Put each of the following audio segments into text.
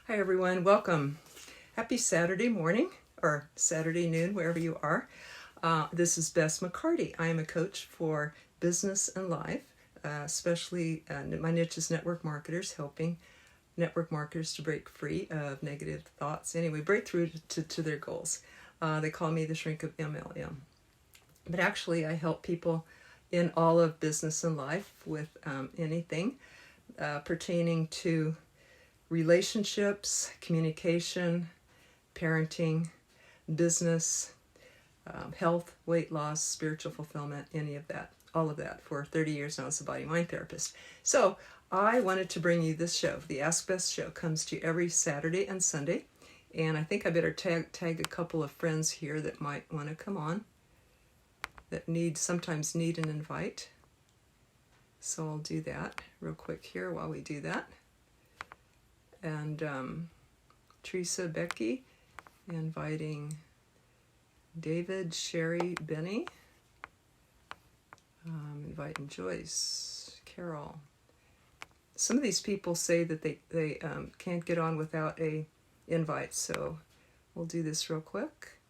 Hi everyone, welcome. Happy Saturday morning or Saturday noon, wherever you are. This is Bess McCarty. I am a coach for business and life, especially my niche is network marketers, helping network marketers to break free of negative thoughts. Anyway, break through to their goals. They call me the shrink of MLM. But actually, I help people in all of business and life with anything pertaining to relationships, communication, parenting, business, health, weight loss, spiritual fulfillment, any of that, all of that for 30 years now as a body-mind therapist. So I wanted to bring you this show. The Ask Bess show comes to you every Saturday and Sunday. And I think I better tag a couple of friends here that might want to come on, that sometimes need an invite. So I'll do that real quick here while we do that. And Teresa, Becky, inviting David, Sherry, Benny, inviting Joyce, Carol. Some of these people say that they can't get on without a invite, so we'll do this real quick.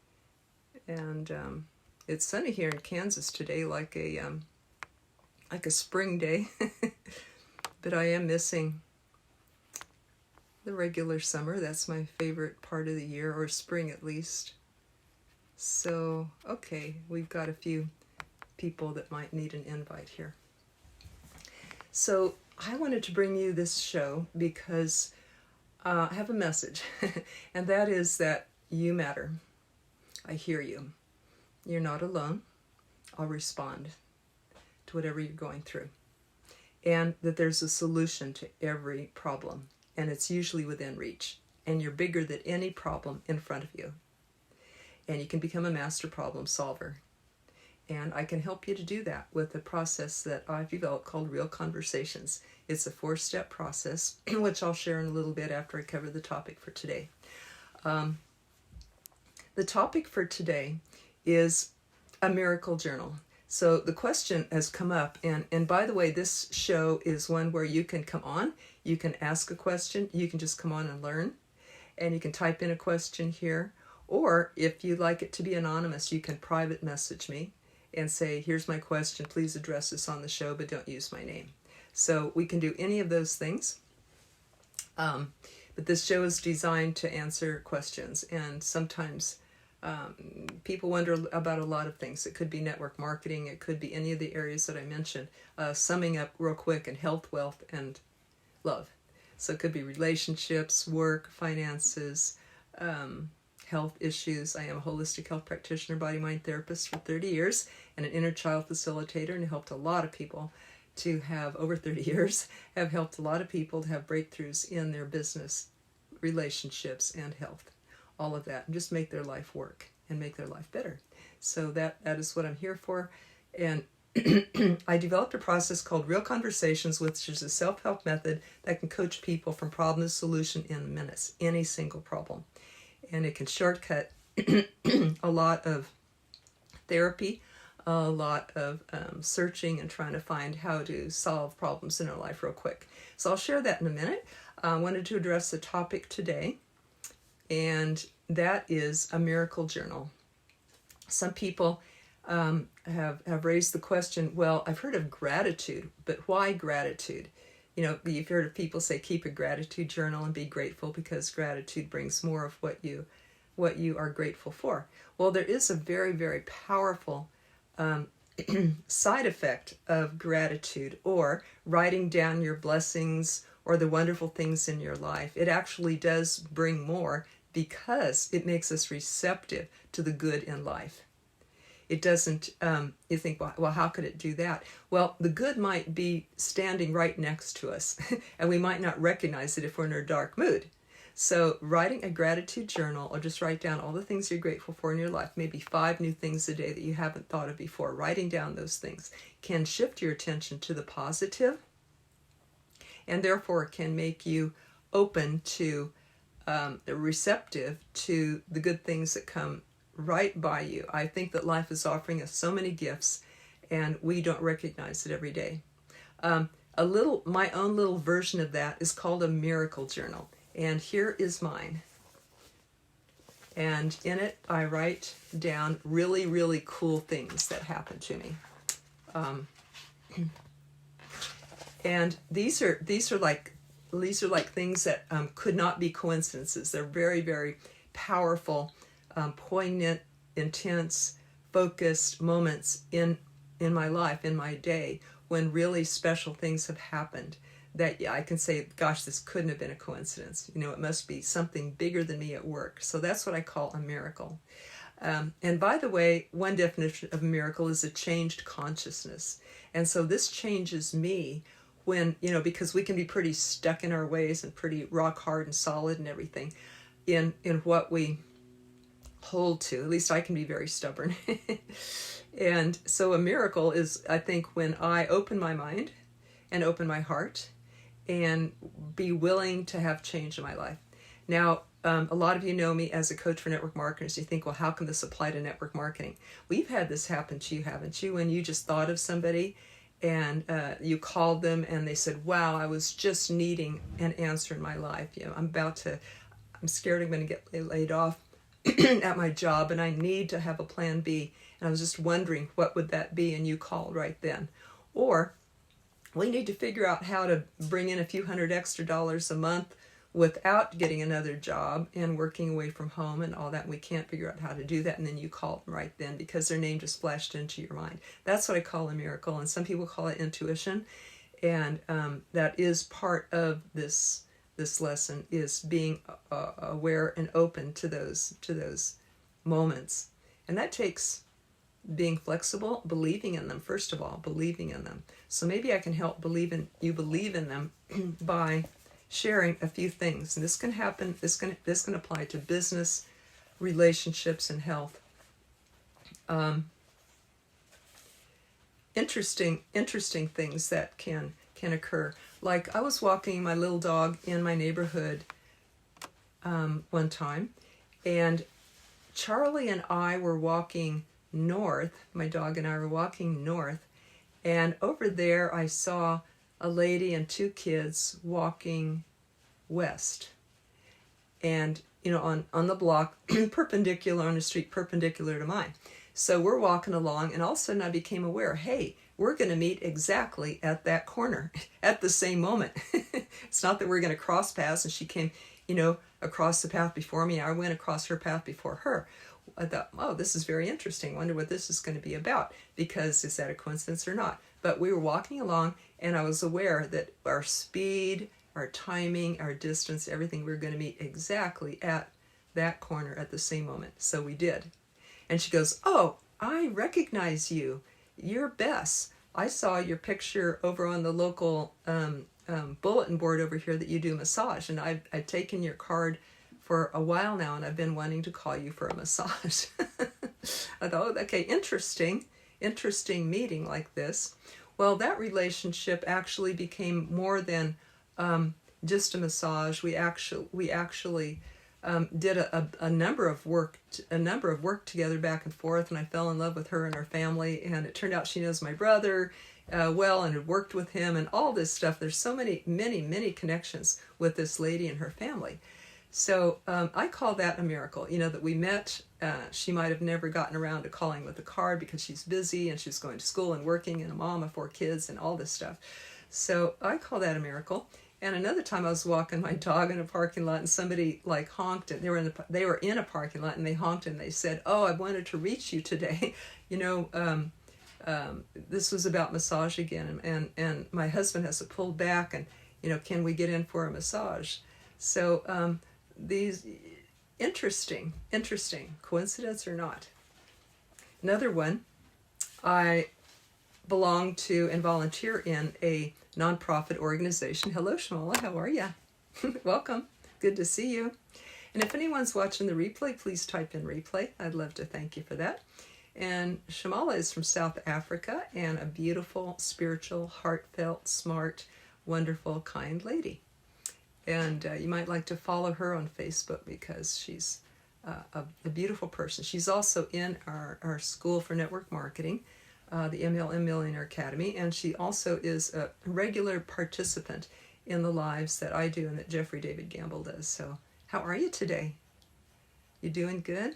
And it's sunny here in Kansas today, like a spring day, but I am missing the regular summer. That's my favorite part of the year, or spring at least. So, okay, we've got a few people that might need an invite here. So I wanted to bring you this show because I have a message, and that is that you matter. I hear you. You're not alone. I'll respond to whatever you're going through. And that there's a solution to every problem. And it's usually within reach. And you're bigger than any problem in front of you. And you can become a master problem solver. And I can help you to do that with a process that I've developed called Real Conversations. It's a 4-step process, which I'll share in a little bit after I cover the topic for today. The topic for today is a miracle journal. So the question has come up, and by the way, this show is one where you can come on, you can ask a question, you can just come on and learn, and you can type in a question here, or if you'd like it to be anonymous, you can private message me and say, here's my question, please address this on the show, but don't use my name. So we can do any of those things, but this show is designed to answer questions, and sometimes people wonder about a lot of things. It could be network marketing. It could be any of the areas that I mentioned. Summing up real quick, and health, wealth, and love. So it could be relationships, work, finances, health issues. I am a holistic health practitioner, body-mind therapist for 30 years, and an inner child facilitator, and helped a lot of people to have, over 30 years, have helped a lot of people to have breakthroughs in their business, relationships, and health. All of that, and just make their life work and make their life better. So that is what I'm here for. And I developed a process called Real Conversations, which is a self-help method that can coach people from problem to solution in minutes, any single problem. And it can shortcut a lot of therapy, a lot of searching and trying to find how to solve problems in our life real quick. So I'll share that in a minute. I wanted to address the topic today, and that is a miracle journal. Some people have raised the question, well, I've heard of gratitude, but why gratitude? You know, you've heard of people say, keep a gratitude journal and be grateful because gratitude brings more of what you are grateful for. Well, there is a very, very powerful side effect of gratitude, or writing down your blessings or the wonderful things in your life. It actually does bring more, because it makes us receptive to the good in life. It doesn't, you think, well, how could it do that? Well, the good might be standing right next to us, and we might not recognize it if we're in a dark mood. So writing a gratitude journal, or just write down all the things you're grateful for in your life, maybe 5 new things a day that you haven't thought of before, writing down those things can shift your attention to the positive, and therefore can make you open to receptive to the good things that come right by you. I think that life is offering us so many gifts, and we don't recognize it every day. My own little version of that is called a miracle journal. And here is mine. And in it, I write down really, really cool things that happen to me. And these are like things that could not be coincidences. They're very, very powerful, poignant, intense, focused moments in my life, in my day, when really special things have happened. That I can say, gosh, this couldn't have been a coincidence. It must be something bigger than me at work. So that's what I call a miracle. And by the way, one definition of a miracle is a changed consciousness. And so this changes me when, because we can be pretty stuck in our ways and pretty rock hard and solid and everything in what we hold to. At least I can be very stubborn. And so a miracle is, I think, when I open my mind and open my heart and be willing to have change in my life. Now, a lot of you know me as a coach for network marketers. You think, well, how can this apply to network marketing? We've had this happen to you, haven't you? When you just thought of somebody and you called them and they said, wow, I was just needing an answer in my life. I'm scared I'm going to get laid off at my job and I need to have a plan B. And I was just wondering, what would that be? And you called right then. Or we need to figure out how to bring in a few $100 extra a month without getting another job and working away from home and all that. We can't figure out how to do that. And then you call them right then because their name just flashed into your mind. That's what I call a miracle. And some people call it intuition. And that is part of this lesson, is being aware and open to those moments. And that takes being flexible, believing in them, first of all, believing in them. So maybe I can help believe in them by sharing a few things. And this can happen, this can apply to business, relationships, and health. Interesting things that can occur. Like I was walking my little dog in my neighborhood one time, and Charlie and I were walking north. My dog and I were walking north, and over there I saw a lady and two kids walking west. And, on the block, perpendicular on the street, perpendicular to mine. So we're walking along, and all of a sudden I became aware, hey, we're going to meet exactly at that corner at the same moment. It's not that we're going to cross paths, and she came, across the path before me. I went across her path before her. I thought, oh, this is very interesting. Wonder what this is going to be about, because is that a coincidence or not? But we were walking along, and I was aware that our speed, our timing, our distance, everything, we were going to meet exactly at that corner at the same moment. So we did. And she goes, oh, I recognize you. You're Bess. I saw your picture over on the local bulletin board over here that you do massage. And I've taken your card for a while now, and I've been wanting to call you for a massage. I thought, oh, okay, interesting meeting like this. Well, that relationship actually became more than just a massage. We actually did a number of work together back and forth, and I fell in love with her and her family. And it turned out she knows my brother well and had worked with him and all this stuff. There's so many connections with this lady and her family. So I call that a miracle, that we met. She might have never gotten around to calling with a card because she's busy and she's going to school and working and a mom of 4 kids and all this stuff. So I call that a miracle. And another time I was walking my dog in a parking lot, and somebody honked, and they were in a parking lot, and they honked and they said, oh, I wanted to reach you today. This was about massage again, and my husband has to pull back, and can we get in for a massage? So these interesting coincidence or not. Another one, I belong to and volunteer in a nonprofit organization. Hello, Shmala, how are you? Welcome, good to see you. And if anyone's watching the replay, please type in replay. I'd love to thank you for that. And Shmala is from South Africa, and a beautiful, spiritual, heartfelt, smart, wonderful, kind lady. And you might like to follow her on Facebook because she's a beautiful person. She's also in our School for Network Marketing, the MLM Millionaire Academy, and she also is a regular participant in the lives that I do and that Jeffrey David Gamble does. So how are you today? You doing good?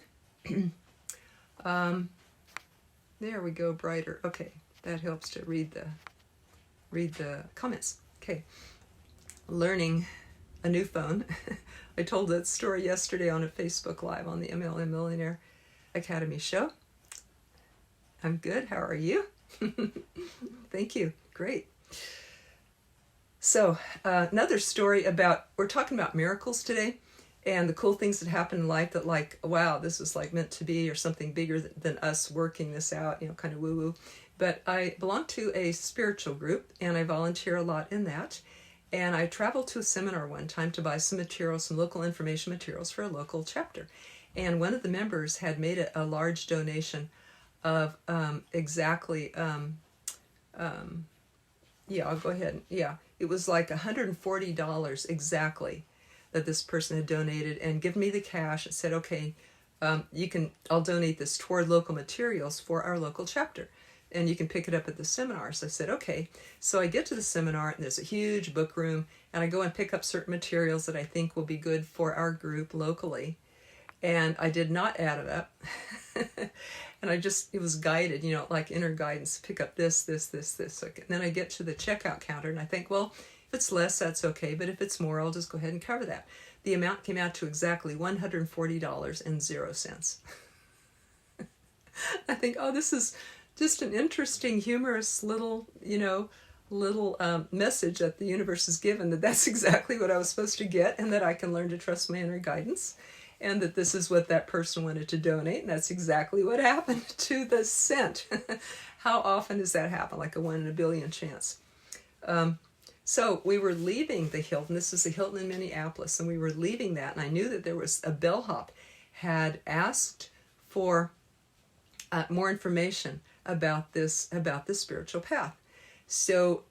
There we go, brighter. Okay, that helps to read the comments. Okay, learning a new phone. I told that story yesterday on a Facebook Live on the MLM Millionaire Academy show. I'm good. How are you? Thank you. Great. So another story about, we're talking about miracles today and the cool things that happen in life that like, wow, this is like meant to be or something bigger than us working this out, you know, kind of woo-woo. But I belong to a spiritual group and I volunteer a lot in that. And I traveled to a seminar one time to buy some materials, some local information materials for a local chapter. And one of the members had made a large donation of yeah, I'll go ahead. Yeah, it was like $140 exactly that this person had donated and given me the cash and said, okay, I'll donate this toward local materials for our local chapter. And you can pick it up at the seminar. So I said, okay. So I get to the seminar and there's a huge book room and I go and pick up certain materials that I think will be good for our group locally. And I did not add it up. And it was guided, you know, like inner guidance, pick up this. Okay. And then I get to the checkout counter and I think, well, if it's less, that's okay. But if it's more, I'll just go ahead and cover that. The amount came out to exactly $140.00. I think, oh, this is just an interesting, humorous little message that the universe has given, that that's exactly what I was supposed to get and that I can learn to trust my inner guidance. And that this is what that person wanted to donate, and that's exactly what happened to the cent. How often does that happen? Like a 1 in a billion chance. So we were leaving the Hilton. This is the Hilton in Minneapolis, and we were leaving that, and I knew that there was a bellhop had asked for more information about this spiritual path. So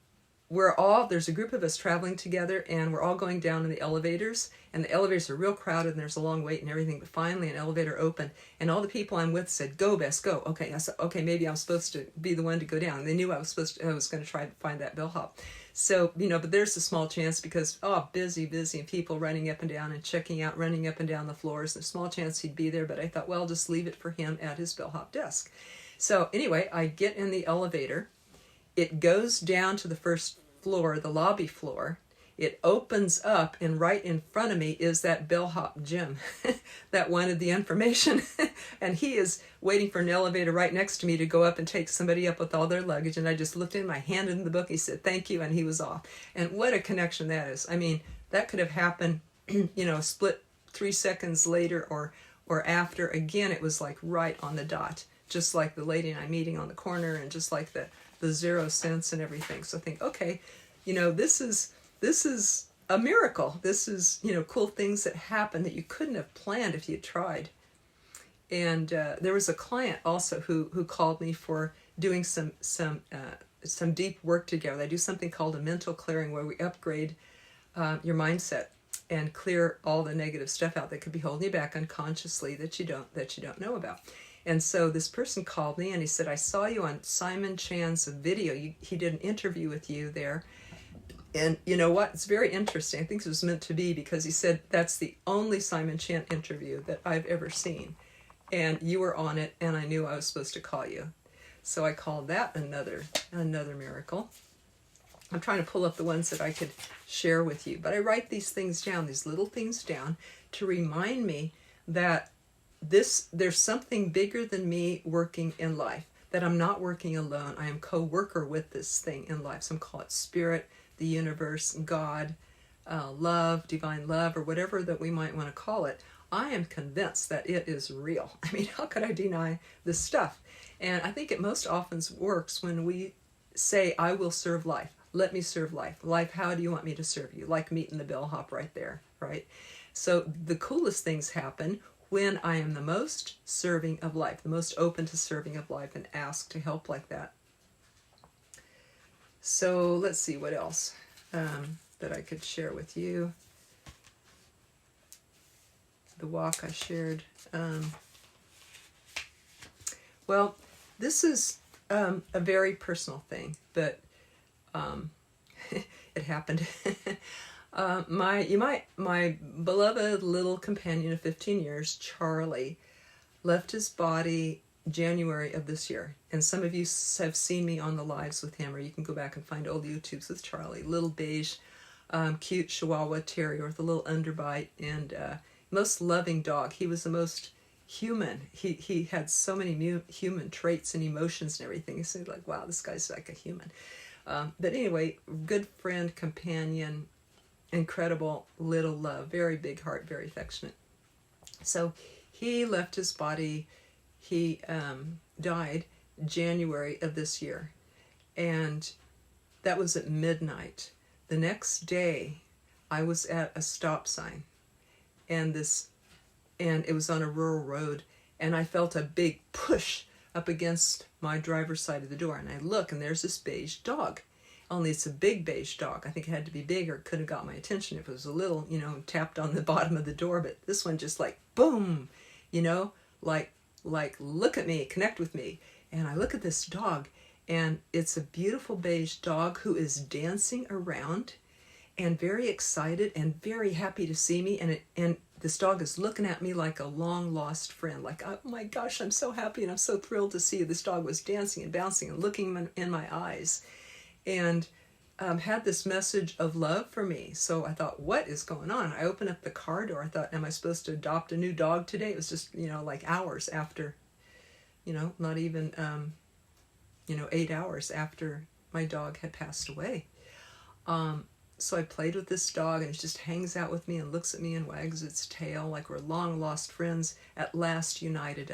there's a group of us traveling together and we're all going down in the elevators and the elevators are real crowded and there's a long wait and everything, but finally an elevator opened and all the people I'm with said, go Bess, go. Okay, I said, okay, maybe I'm supposed to be the one to go down. And they knew I was going to try to find that bellhop. So, but there's a small chance because, busy and people running up and down and checking out, running up and down the floors. There's a small chance he'd be there, but I thought, well, just leave it for him at his bellhop desk. So anyway, I get in the elevator. It goes down to the first floor, the lobby floor. It opens up and right in front of me is that bellhop Jim that wanted the information. And he is waiting for an elevator right next to me to go up and take somebody up with all their luggage. And I just looked in, I handed him the book. He said, thank you. And he was off. And what a connection that is. I mean, that could have happened, split 3 seconds later or after. Again, it was like right on the dot, just like the lady and I meeting on the corner and just like the 0 cents and everything. So I think, okay, this is a miracle. This is, cool things that happen that you couldn't have planned if you tried. And there was a client also who called me for doing some deep work together. I do something called a mental clearing where we upgrade your mindset and clear all the negative stuff out that could be holding you back unconsciously that you don't know about. And so this person called me and he said, I saw you on Simon Chan's video. He did an interview with you there. And you know what? It's very interesting. I think it was meant to be because he said, that's the only Simon Chan interview that I've ever seen. And you were on it and I knew I was supposed to call you. So I called that another miracle. I'm trying to pull up the ones that I could share with you. But I write these things down, these little things down to remind me that there's something bigger than me working in life, that I'm not working alone. I am co-worker with this thing in life. Some call it spirit, the universe, God, love, divine love, or whatever that we might want to call it. I am convinced that it is real. I mean, how could I deny this stuff? And I think it most often works when we say, I will serve life. Let me serve life. Life, how do you want me to serve you? Like meeting the bellhop right there, right? So the coolest things happen when I am the most serving of life, the most open to serving of life and ask to help like that. So let's see what else that I could share with you. The walk I shared. Well, this is a very personal thing, but it happened. My beloved little companion of 15 years, Charlie, left his body January of this year. And some of you have seen me on the lives with him, or you can go back and find old YouTubes with Charlie. Little beige, cute Chihuahua Terrier with a little underbite, and most loving dog. He was the most human. He had so many human traits and emotions and everything. It seemed like, wow, this guy's like a human. But anyway, good friend, companion, incredible little love, very big heart, very affectionate. So he left his body. He died January of this year, and that was at midnight. The next day, I was at a stop sign, and it was on a rural road, and I felt a big push up against my driver's side of the door, and I look, and there's this beige dog. Only it's a big beige dog. I think it had to be big, or it could have got my attention if it was a little, tapped on the bottom of the door. But this one just like, boom, like look at me, connect with me. And I look at this dog, and it's a beautiful beige dog who is dancing around and very excited and very happy to see me. And this dog is looking at me like a long lost friend, like, oh my gosh, I'm so happy and I'm so thrilled to see you. This dog was dancing and bouncing and looking in my eyes, and had this message of love for me. So I thought, what is going on? I opened up the car door. I thought, am I supposed to adopt a new dog today? It was just, like hours after, not even, 8 hours after my dog had passed away. So I played with this dog, and it just hangs out with me and looks at me and wags its tail like we're long lost friends, at last united.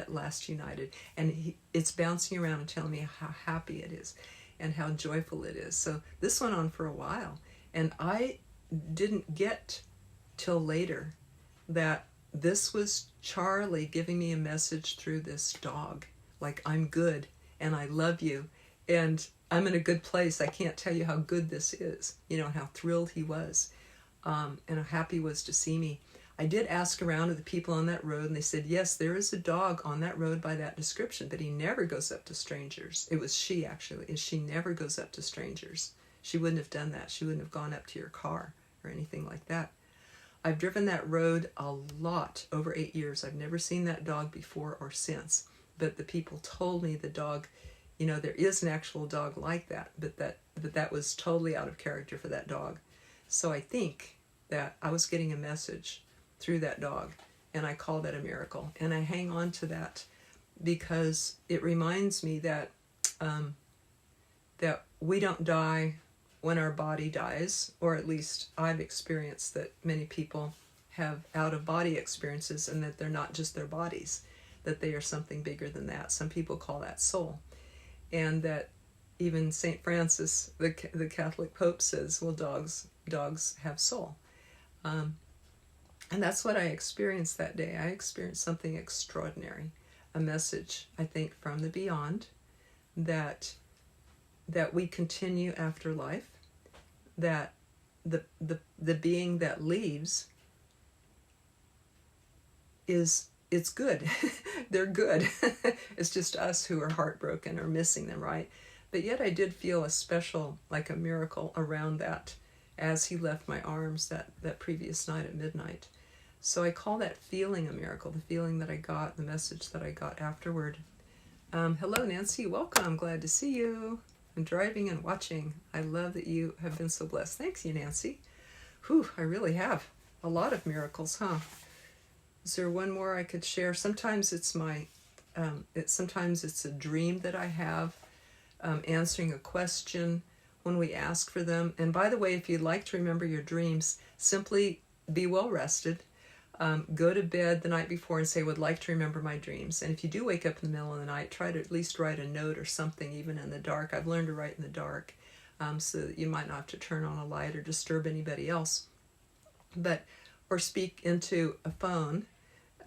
And it's bouncing around and telling me how happy it is and how joyful it is. So this went on for a while, and I didn't get till later that this was Charlie giving me a message through this dog, like, I'm good and I love you and I'm in a good place. I can't tell you how good this is, and how thrilled he was, and how happy he was to see me. I did ask around to the people on that road, and they said, yes, there is a dog on that road by that description, but he never goes up to strangers. It was she, actually. She never goes up to strangers. She wouldn't have done that. She wouldn't have gone up to your car or anything like that. I've driven that road a lot over 8 years. I've never seen that dog before or since, but the people told me the dog, there is an actual dog like that, but that was totally out of character for that dog. So I think that I was getting a message through that dog, and I call that a miracle. And I hang on to that because it reminds me that that we don't die when our body dies, or at least I've experienced that many people have out-of-body experiences, and that they're not just their bodies, that they are something bigger than that. Some people call that soul. And that even St. Francis, the Catholic Pope, says, well, dogs have soul. And that's what I experienced that day. I experienced something extraordinary, a message, I think, from the beyond, that we continue after life, that the being that leaves it's good. They're good. It's just us who are heartbroken or missing them, right? But yet I did feel a special, like a miracle around that as he left my arms that previous night at midnight. So I call that feeling a miracle, the feeling that I got, the message that I got afterward. Hello, Nancy. Welcome. Glad to see you. I'm driving and watching. I love that you have been so blessed. Thanks, you, Nancy. Whew, I really have. A lot of miracles, huh? Is there one more I could share? Sometimes it's sometimes it's a dream that I have, answering a question when we ask for them. And by the way, if you'd like to remember your dreams, simply be well rested. Go to bed the night before and say, would like to remember my dreams. And if you do wake up in the middle of the night, try to at least write a note or something, even in the dark. I've learned to write in the dark, so that you might not have to turn on a light or disturb anybody else. Or speak into a phone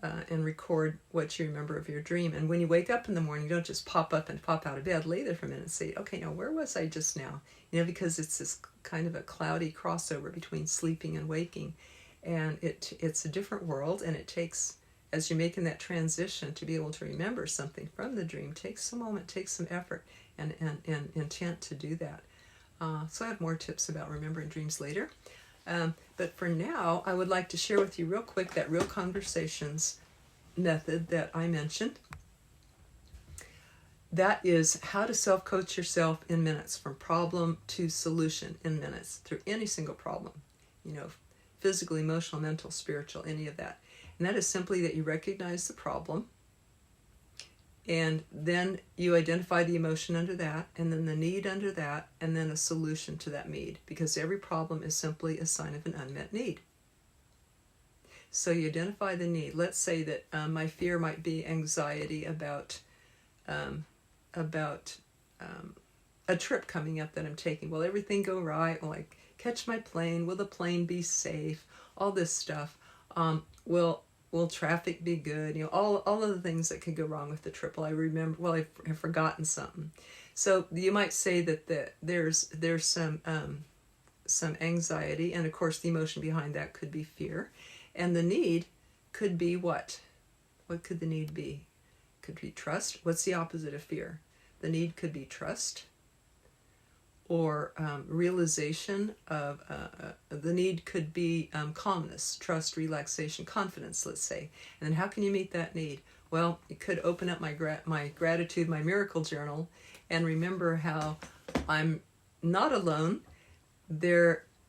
and record what you remember of your dream. And when you wake up in the morning, don't just pop up and pop out of bed. Lay there for a minute and say, okay, now where was I just now? Because it's this kind of a cloudy crossover between sleeping and waking. And it's a different world, and it takes, as you're making that transition, to be able to remember something from the dream, takes a moment, takes some effort and intent to do that. So I have more tips about remembering dreams later. But for now, I would like to share with you real quick that Real Conversations method that I mentioned. That is how to self-coach yourself in minutes, from problem to solution in minutes, through any single problem, physical, emotional, mental, spiritual, any of that. And that is simply that you recognize the problem, and then you identify the emotion under that, and then the need under that, and then a solution to that need, because every problem is simply a sign of an unmet need. So you identify the need. Let's say that my fear might be anxiety about a trip coming up that I'm taking. Will everything go right? Will I catch my plane? Will the plane be safe? All this stuff. Will traffic be good? All of the things that could go wrong with the trip. Will I have forgotten something? So you might say that there's some anxiety, and of course the emotion behind that could be fear, and the need could be what? What could the need be? Could be trust. What's the opposite of fear? The need could be trust, or realization of the need could be calmness, trust, relaxation, confidence, let's say. And then how can you meet that need? Well, you could open up my gratitude, my miracle journal, and remember how I'm not alone.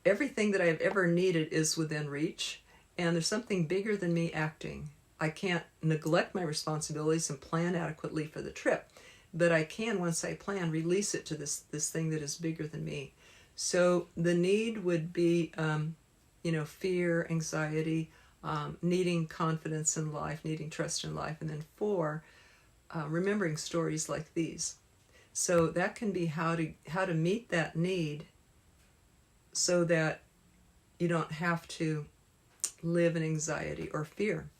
Everything that I've ever needed is within reach, and there's something bigger than me acting. I can't neglect my responsibilities and plan adequately for the trip, but I can, once I plan, release it to this thing that is bigger than me. So the need would be, fear, anxiety, needing confidence in life, needing trust in life, and then 4, remembering stories like these. So that can be how to meet that need, so that you don't have to live in anxiety or fear.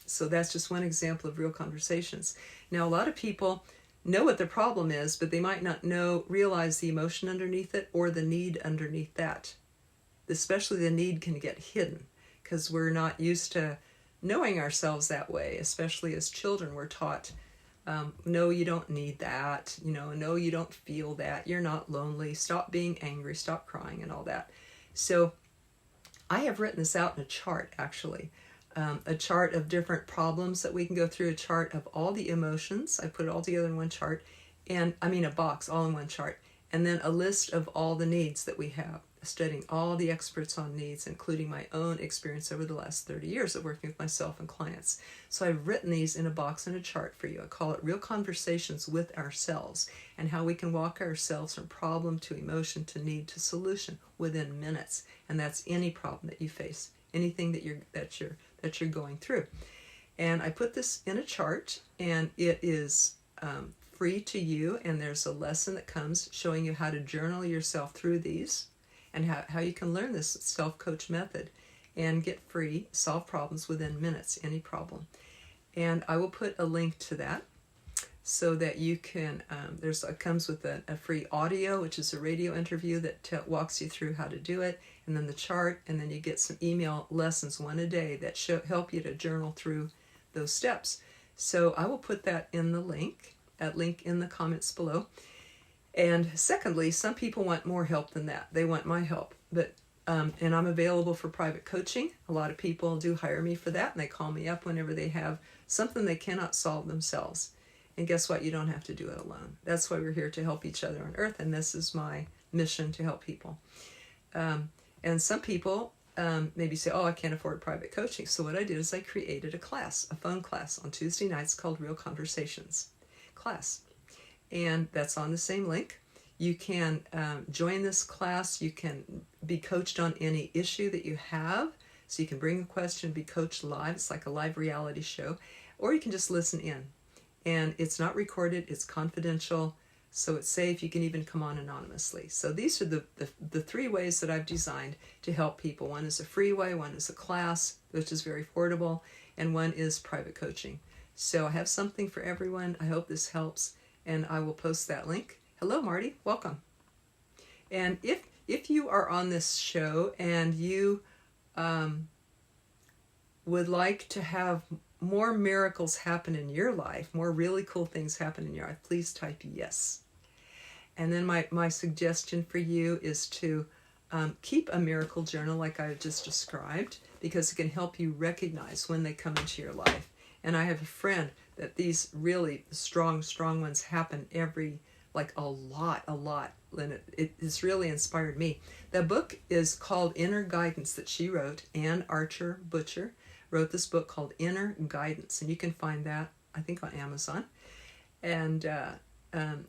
So that's just one example of Real Conversations. Now, a lot of people know what the problem is, but they might not realize the emotion underneath it or the need underneath that. Especially the need can get hidden because we're not used to knowing ourselves that way. Especially as children, we're taught, no, you don't need that. No, you don't feel that. You're not lonely. Stop being angry. Stop crying and all that. So I have written this out in a chart, actually. A chart of different problems that we can go through, a chart of all the emotions. I put it all together in one chart, a box all in one chart, and then a list of all the needs that we have, studying all the experts on needs, including my own experience over the last 30 years of working with myself and clients. So I've written these in a box and a chart for you. I call it Real Conversations with Ourselves, and how we can walk ourselves from problem to emotion to need to solution within minutes. And that's any problem that you face, anything that you're going through. And I put this in a chart, and it is free to you, and there's a lesson that comes showing you how to journal yourself through these, and how you can learn this self-coach method and get free, solve problems within minutes, any problem. And I will put a link to that so that you can, it comes with a free audio, which is a radio interview that walks you through how to do it, and then the chart, and then you get some email lessons, 1 a day, that help you to journal through those steps. So I will put that in the link in the comments below. And secondly, some people want more help than that. They want my help, but and I'm available for private coaching. A lot of people do hire me for that, and they call me up whenever they have something they cannot solve themselves. And guess what? You don't have to do it alone. That's why we're here, to help each other on earth, and this is my mission, to help people. And some people maybe say, oh, I can't afford private coaching. So what I did is I created a phone class on Tuesday nights called Real Conversations class. And that's on the same link. You can join this class. You can be coached on any issue that you have. So you can bring a question, be coached live. It's like a live reality show. Or you can just listen in. And it's not recorded. It's confidential. So it's safe. You can even come on anonymously. So these are the 3 ways that I've designed to help people. One is a free way. One is a class, which is very affordable. And one is private coaching. So I have something for everyone. I hope this helps. And I will post that link. Hello, Marty. Welcome. And if you are on this show and you would like to have more miracles happen in your life, more really cool things happen in your life, please type yes. And then my suggestion for you is to keep a miracle journal like I just described, because it can help you recognize when they come into your life. And I have a friend that these really strong ones happen a lot. And it has really inspired me. The book is called Inner Guidance that she wrote. Ann Archer Butcher wrote this book called Inner Guidance. And you can find that, I think, on Amazon. And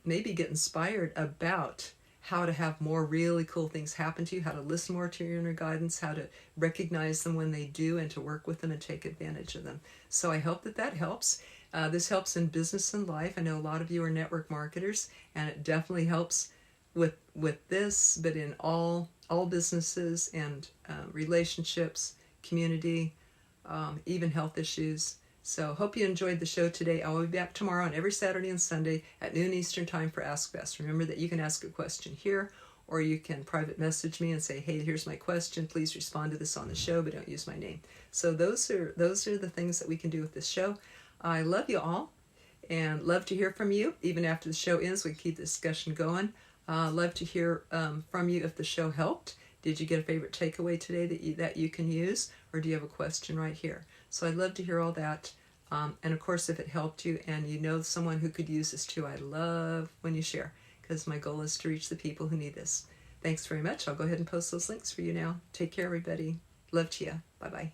maybe get inspired about how to have more really cool things happen to you, how to listen more to your inner guidance, how to recognize them when they do, and to work with them and take advantage of them. So I hope that helps. This helps in business and life. I know a lot of you are network marketers, and it definitely helps with this, but in all businesses and relationships, community, even health issues. So hope you enjoyed the show today. I'll be back tomorrow on every Saturday and Sunday at noon Eastern Time for Ask Bess. Remember that you can ask a question here, or you can private message me and say, hey, here's my question. Please respond to this on the show, but don't use my name. So those are the things that we can do with this show. I love you all and love to hear from you. Even after the show ends, we can keep the discussion going. Love to hear from you if the show helped. Did you get a favorite takeaway today that you can use, or do you have a question right here? So I'd love to hear all that. And of course, if it helped you and you know someone who could use this too, I love when you share, because my goal is to reach the people who need this. Thanks very much. I'll go ahead and post those links for you now. Take care, everybody. Love to you. Bye-bye.